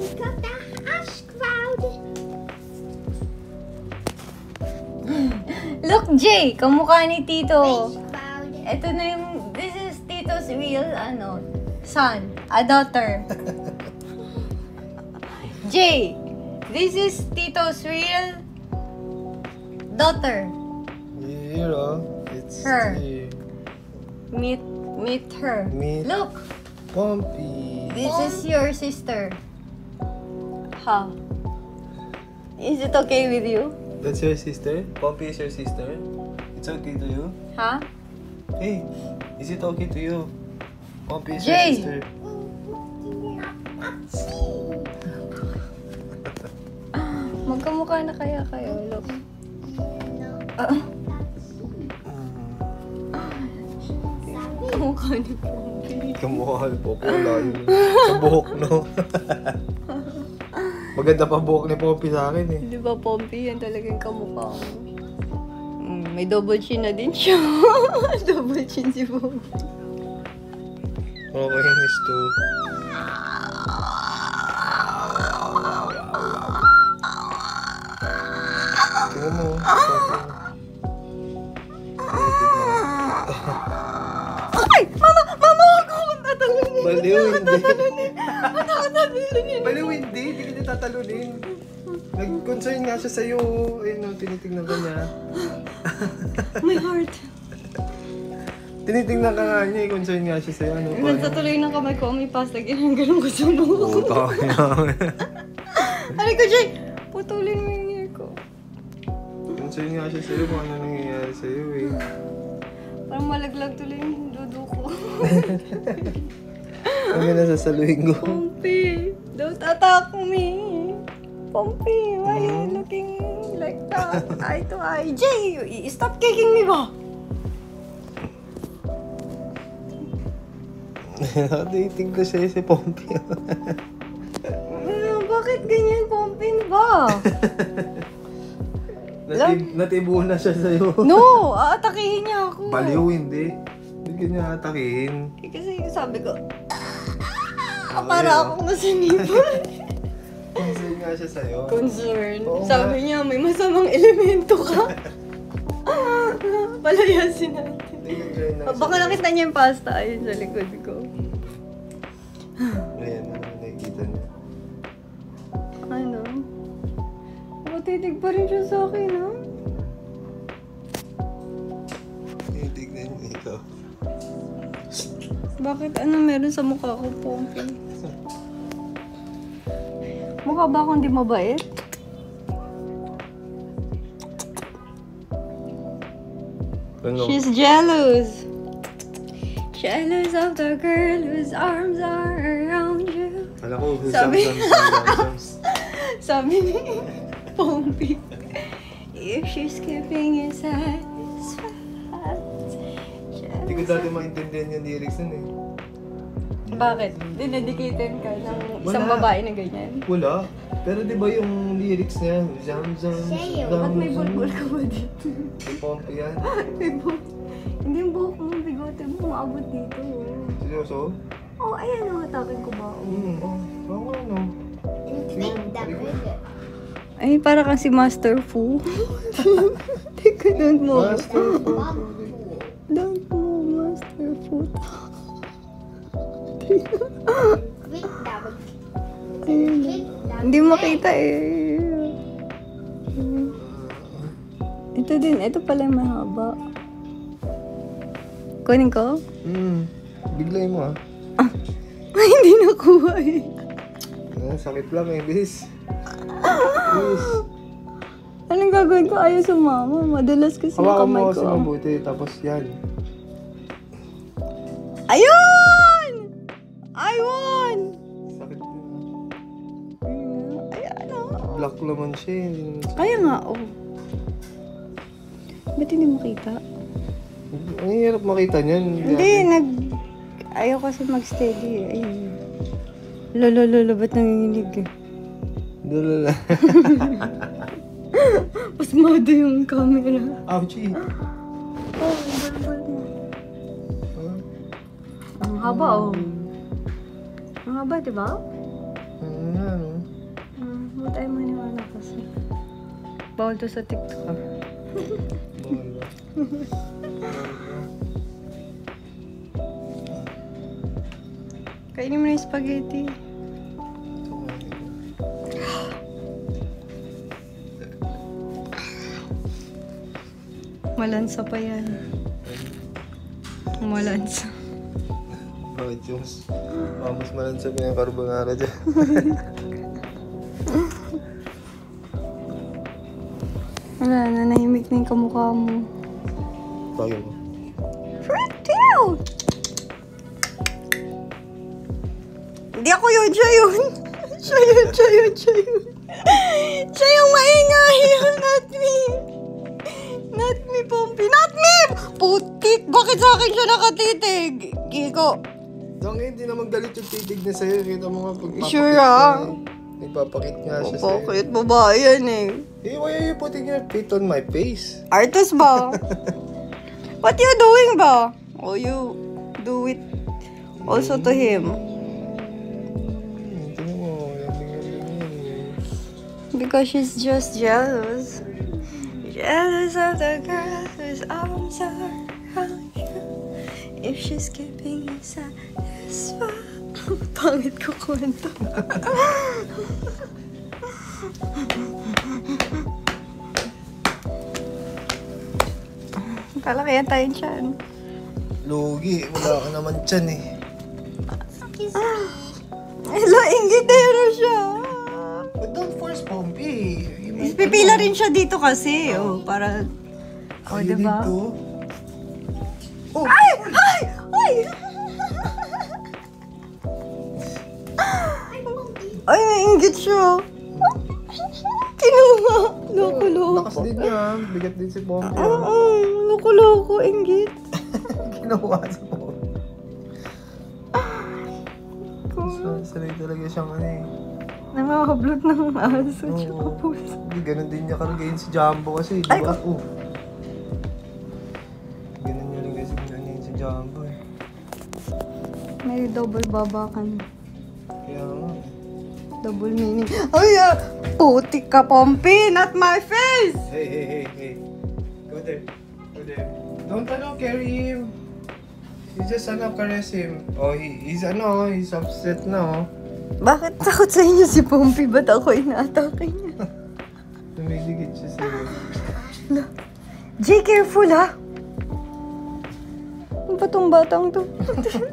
think of the ash cloud. Look, Jay, kamukha ni Tito. Rain cloud. Ito na yung, this is Tito's real, son, a daughter. Jay, this is Tito's real daughter. You know, it's Her. here. Meet her. Meet. Look, Pompey. this is your sister. How? Is it okay with you? That's your sister? Pompey is your sister? It's okay to you? Ha? Hey, is it okay to you? Pompey is Jay. your sister. Magkamukha na kaya kayo, look. Kamukha ni Pompey. Kamukha po po layo. Sa buhok, no? Maganda pa buhok ni Pompey sa akin eh. Di ba, Pompey? Yan talagang kamukha mo. May double chin na din siya. Double chin si Pompey. Okay, miss too. Tingnan mo. Ay! Mama! Mama! Ako! Tatalunin! Baliw, hindi. Tatalunin! Baliw, hindi. Hindi ka niya tatalunin. Nag-concern nga siya sa'yo. Ayun o, tinitingnan ka niya. My heart! Tinitingnan ka nga niya, concern nga siya sa'yo. Ano ba? Nagtatuloy ng kamay ko, may pasta, ginagalang ko sa buhok ko. Puta ka niya. Aray ko, Jay! Putulin mo yung hair ko. Concern nga siya sa'yo kung ano nangyayari sa'yo eh. Parang malaglag tuloy yung dudo ko. Ano na sasaluhin ko? Pompey! Don't attack me! Pompey, why are you looking like that? Eye to eye. Jay, stop kicking me ba? Dating ko siya si Pompey. Bakit ganyan, Pompey ba? Natibo na siya sa'yo. No! Aatakihin niya ako. Baliw, hindi. Hindi ka niya atakihin. Kasi sabi ko, para akong nasinipan. Concern nga siya sa'yo. Concern. Oo Sabi niya, may masamang elemento ka. Palayasin natin. Nag-enjoy na Baka nakita niya yung pasta ayun sa likod ko. Ayan, ano nakikita niya. Ano? Matitig pa rin siya sa akin, ha? Tinitignan niya ikaw. Bakit ano meron sa mukha ko, Pompey? Mukha ba akong di mabait? Ano? She's jealous. Jealous of the girl whose arms are around you. Alam ko, Sabi- husam-sams. Sabi ni Pompey, if she's keeping you satisfied. Hindi ko dati maintindihan yung lyrics nun eh. Bakit? Dinedicated ka ng isang Wala. babae na ganyan? Wala. Pero di ba yung lyrics niya? Zam-zam, Sa'yo. Ba't may bulbul ka ba dito? Pompey yan. May buhok. Hindi yung buhok mo, bigote mo, maabot dito. Seryoso? Oh, ayan o, hatakin ko ba? Oo, ano? Ay, para kang si Master Fu. Teka, don't move. Master Don't move, Master Fu. Ayun. Hindi makita eh. Ito din, ito pala yung mahaba. Kunin ko? Biglay mo ah. Ay, hindi nakuha eh. Sakit lang eh, bis. Bis. Anong gagawin ko? Ayaw sumama. Madalas kasi yung Hawakan kamay mo ko. kasi mabuti, tapos yan. Ayun! I won! Sakit din Ayan o. Black naman siya eh. Hindi naman siya. Kaya nga, oh. Ba't hindi makita? Ang hirap makita niyan. Hindi, ayaw kasi mag-steady eh. Ayun. Lolo, ba't nanginginig eh? Dala. Pasmado yung camera. Ouchie. Oh, balbal mo. Ang haba oh. Ang haba, diba? Ano? tayo maniwala kasi. Bawal to sa TikTok. Bawal ba? Kainin mo na yung spaghetti. Malansa pa yan. Malansa. Bakit yung mas malansa pa yung carbonara dyan? Wala na, nahimik na yung kamukha mo. Bakit mo? Pretty! Hindi ako yun, siya yun. Siya yun. Siya yung maingay. Not me. Not me, Pompey. Not me! Putik! Bakit sa akin siya nakatitig? Kiko. Dong, hindi naman galit yung titig na sa'yo. Kita mo nga pagpapakit Sure, ka ah. eh. Nagpapakit nga siya sa'yo. Bakit babae yan eh? Eh, why are you putting your feet on my face? Artist ba? What you doing ba? Oh, you do it also to him. Tingnan mo, yan. Because she's just jealous. Jealous of the girl whose arms are around you. If she's keeping you satisfied. Pangit ko kwento. Kalakihan tayong tiyan. Lugi, wala ka naman dyan eh. Hello, inggitero siya. But don't force Pompey. Pipila rin siya dito kasi. Oh, para... Oh, Are you diba? dito? Oh! Ay! Ay! Ay! Ay, nainggit siya. Kinuha. Loko-loko. Lakas din niya. Bigat din si Pompey. Loko-loko. Inggit. Ginawa sa Pompey. Sanay talaga siyang ano eh. Nangahablot ng aso. Oo. Tsaka puso. Hindi, ganun din niya karagayin si Jumbo kasi, di Ay, ba? Oh. Ganun niya rin kasi ganyan si Jumbo eh. May double babakan. Kaya nga. Double meaning. Ay, putik ka, Pompey. Not my face. Hey. Go there. Don't carry him. You just caress him. Oh, he's upset na oh. Bakit takot sa inyo si Pompey? Ba't ako inaatake niya? Tumiligid siya sa'yo. Jay, careful ha! Ano ba tong batang to?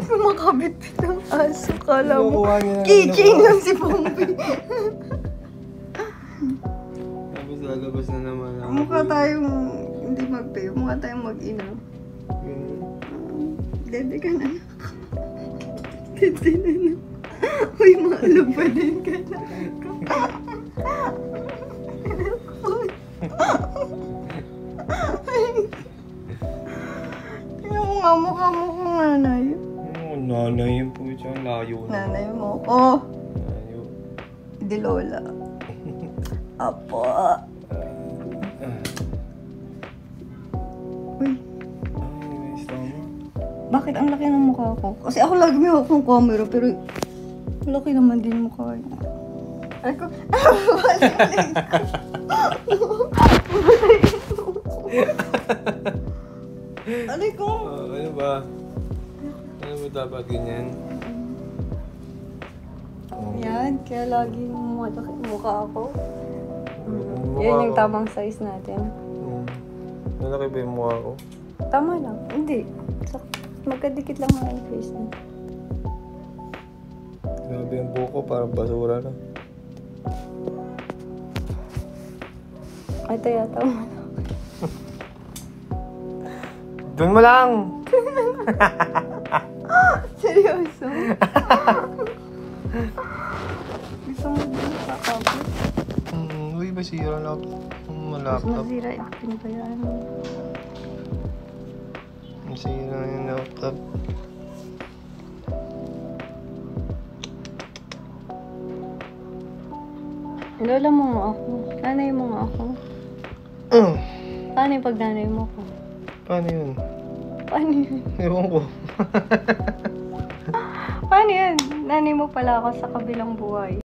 Kumakabit-bit ng aso. Kala mo, Kinukuha niya na keychain lang si Pompey. Tapos lalabas na naman ako. Mukha tayong hindi magpayo. Mukha tayong mag-ina. Dede ka na. Dede na. Uy, maalog pa din ka na. Tingnan mo nga, mukha mo kung nanay. Nanay yun po siya. Layo na. Nanay mo. Oh, Layo. di lola. Apo. Uy, Ay, tama. bakit ang laki ng mukha ko? Kasi ako lagi may hawak ng camera, pero laki naman din mukha niya. Ay ko, balik ko. Alay ko. Ano ba? Ano ba dapat ganyan? Yan, kaya lagi malaki mukha ako. Mukha Yan yung ko. tamang size natin. Malaki ba yung mukha ko? Tama lang. Hindi. Magkadikit lang ang face niya. Grabe yung buko, parang basura na. Ay, tayo, tama. Doon mo lang! Seryoso? Gusto mo din sa kapit? Uy, basira laptop. Mas Laptop. masira yung acting pa yan. Basira yung laptop. Lola mo nga ako. Nanay mo nga ako. Paano yung pag nanay mo ako? Paano yun? Paano yun? Ewan ko. Paano yun? Nanay mo pala ako sa kabilang buhay.